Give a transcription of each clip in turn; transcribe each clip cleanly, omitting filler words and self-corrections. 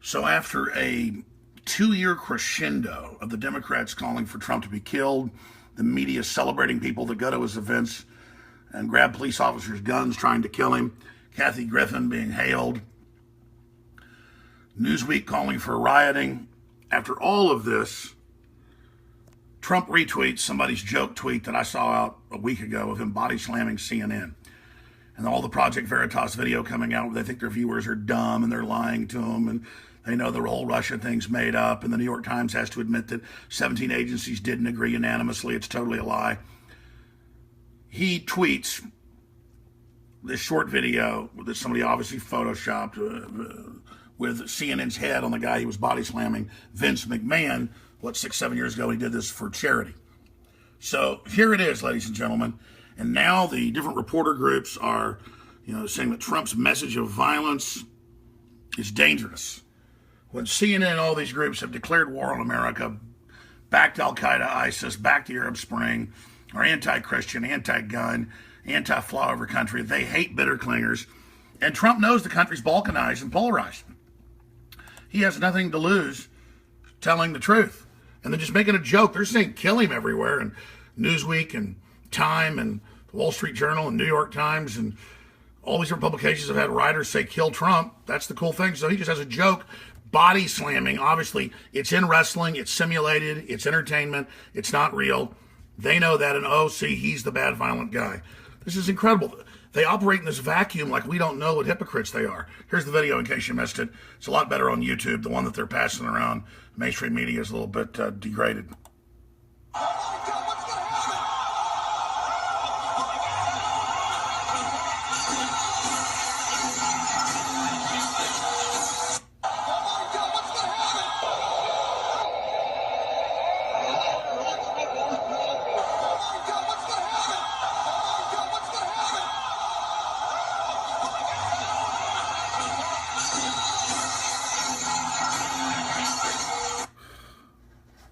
So after a 2-year crescendo of the Democrats calling for Trump to be killed, the media celebrating people that go to his events and grab police officers' guns trying to kill him, Kathy Griffin being hailed, Newsweek calling for rioting. After all of this, Trump retweets somebody's joke tweet that I saw out a week ago of him body slamming CNN. And all the Project Veritas video coming out where they think their viewers are dumb and they're lying to them and they know the whole Russia thing's made up, and the New York Times has to admit that 17 agencies didn't agree unanimously. It's totally a lie. He tweets this short video that somebody obviously photoshopped with CNN's head on the guy he was body slamming, Vince McMahon. 6-7 years ago, he did this for charity. So here it is, ladies and gentlemen. And now the different reporter groups are, saying that Trump's message of violence is dangerous. When CNN and all these groups have declared war on America, backed Al-Qaeda, ISIS, backed the Arab Spring, are anti-Christian, anti-gun, anti-flyover country. They hate bitter clingers. And Trump knows the country's balkanized and polarized. He has nothing to lose telling the truth. And they're just making a joke. They're saying kill him everywhere. And Newsweek and Time and the Wall Street Journal and New York Times and all these different publications have had writers say kill Trump. That's the cool thing. So he just has a joke. Body slamming, obviously, it's in wrestling, it's simulated, it's entertainment, it's not real. They know that, and oh, see, he's the bad, violent guy. This is incredible. They operate in this vacuum like we don't know what hypocrites they are. Here's the video in case you missed it. It's a lot better on YouTube. The one that they're passing around mainstream media is a little bit degraded.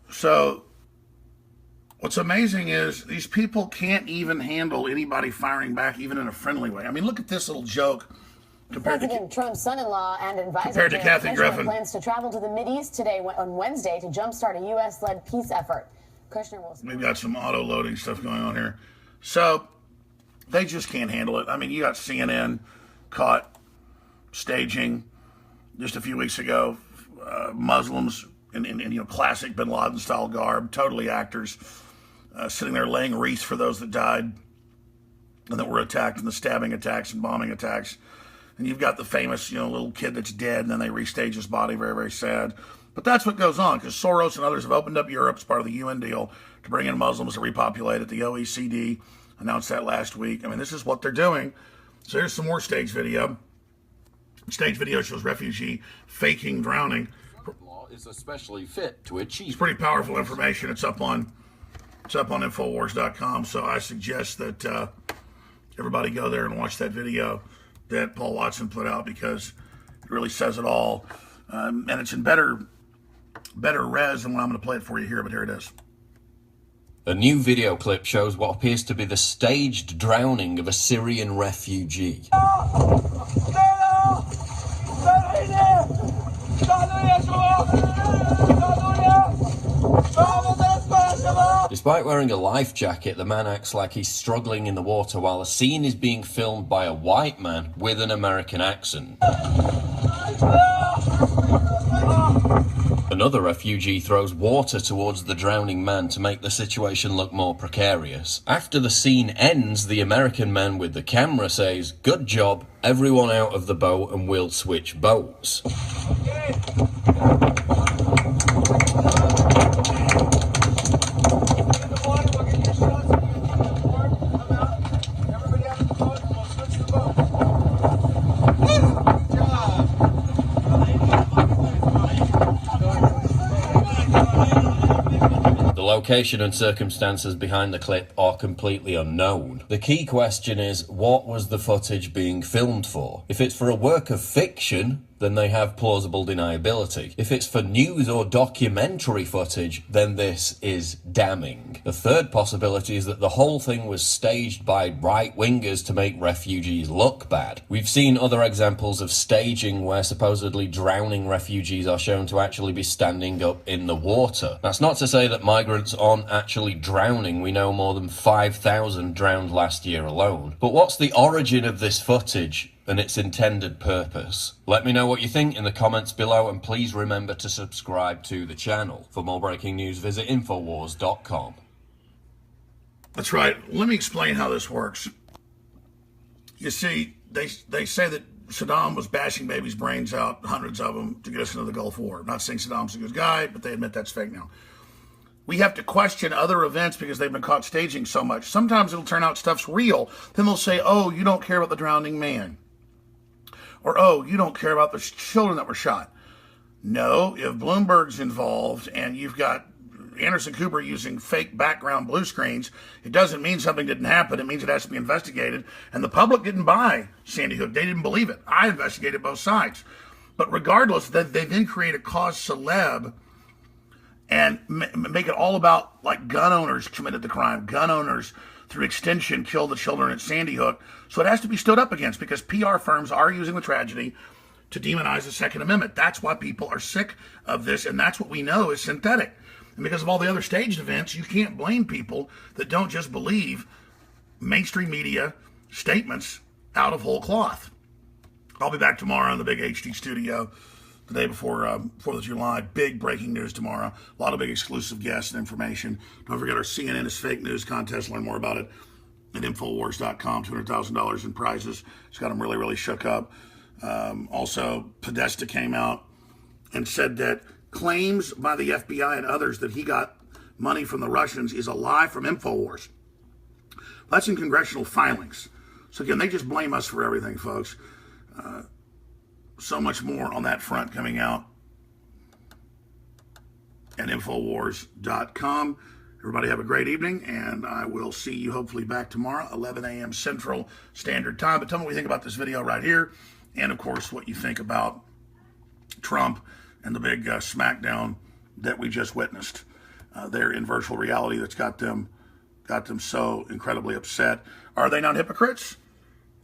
So what's amazing is these people can't even handle anybody firing back, even in a friendly way. I mean, look at this little joke. President Trump's son-in-law and advisor compared to Kathy Griffin plans to travel to the Mideast today on Wednesday to jumpstart a U.S.-led peace effort. Kushner will. We've got some auto-loading stuff going on here. So they just can't handle it. I mean, you got CNN caught staging just a few weeks ago, Muslims in classic Bin Laden style garb, totally actors, sitting there laying wreaths for those that died and that were attacked in the stabbing attacks and bombing attacks. And you've got the famous, little kid that's dead, and then they restage his body, very, very sad. But that's what goes on, because Soros and others have opened up Europe as part of the UN deal to bring in Muslims to repopulate it. The OECD announced that last week. I mean, this is what they're doing. So here's some more stage video. Stage video shows refugee faking drowning. Is especially fit to achieve. It's pretty powerful information. It's up on infowars.com. So I suggest that everybody go there and watch that video that Paul Watson put out, because it really says it all. And it's in better res than what I'm going to play it for you here, but here it is. A new video clip shows what appears to be the staged drowning of a Syrian refugee. Despite wearing a life jacket, the man acts like he's struggling in the water while a scene is being filmed by a white man with an American accent. Another refugee throws water towards the drowning man to make the situation look more precarious. After the scene ends, the American man with the camera says, "Good job, everyone out of the boat and we'll switch boats." Location and circumstances behind the clip are completely unknown. The key question is, what was the footage being filmed for? If it's for a work of fiction, then they have plausible deniability. If it's for news or documentary footage, then this is damning. The third possibility is that the whole thing was staged by right-wingers to make refugees look bad. We've seen other examples of staging where supposedly drowning refugees are shown to actually be standing up in the water. That's not to say that migrants aren't actually drowning. We know more than 5,000 drowned last year alone. But what's the origin of this footage and its intended purpose? Let me know what you think in the comments below, and please remember to subscribe to the channel. For more breaking news, visit infowars.com. That's right. Let me explain how this works. You see, they say that Saddam was bashing babies' brains out, hundreds of them, to get us into the Gulf War. I'm not saying Saddam's a good guy, but they admit that's fake now. We have to question other events because they've been caught staging so much. Sometimes it'll turn out stuff's real. Then they'll say, oh, you don't care about the drowning man. Or, oh, you don't care about the children that were shot. No, if Bloomberg's involved and you've got Anderson Cooper using fake background blue screens, it doesn't mean something didn't happen. It means it has to be investigated. And the public didn't buy Sandy Hook. They didn't believe it. I investigated both sides. But regardless, they then create a cause celeb and make it all about like gun owners committed the crime. Gun owners, through extension, killed the children at Sandy Hook. So it has to be stood up against because PR firms are using the tragedy to demonize the Second Amendment. That's why people are sick of this, and that's what we know is synthetic. And because of all the other staged events, you can't blame people that don't just believe mainstream media statements out of whole cloth. I'll be back tomorrow in the big HD studio the day before 4th of July. Big breaking news tomorrow. A lot of big exclusive guests and information. Don't forget our CNN is fake news contest. Learn more about it at infowars.com. $200,000 in prizes. It's got them really, really shook up. Also, Podesta came out and said that claims by the FBI and others that he got money from the Russians is a lie from Infowars. That's in congressional filings. So again, they just blame us for everything, folks. So much more on that front coming out at infowars.com. Everybody have a great evening, and I will see you hopefully back tomorrow, 11 a.m. Central Standard Time. But tell me what you think about this video right here, and of course what you think about Trump and the big smackdown that we just witnessed. They're in virtual reality that's got them so incredibly upset. Are they not hypocrites?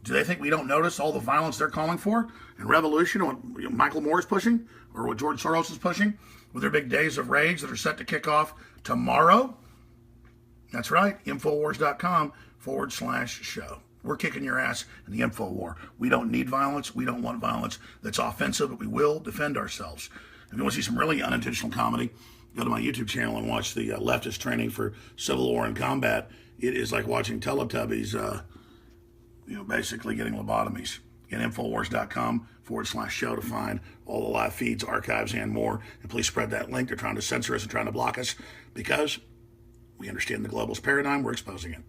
Do they think we don't notice all the violence they're calling for and revolution, what Michael Moore is pushing or what George Soros is pushing with their big days of rage that are set to kick off tomorrow? That's right, infowars.com/show. We're kicking your ass in the info war. We don't need violence. We don't want violence that's offensive, but we will defend ourselves. If you want to see some really unintentional comedy, go to my YouTube channel and watch the leftist training for Civil War and combat. It is like watching Teletubbies, basically getting lobotomies. Again, infowars.com/show to find all the live feeds, archives, and more. And please spread that link. They're trying to censor us and trying to block us because we understand the globalist paradigm. We're exposing it.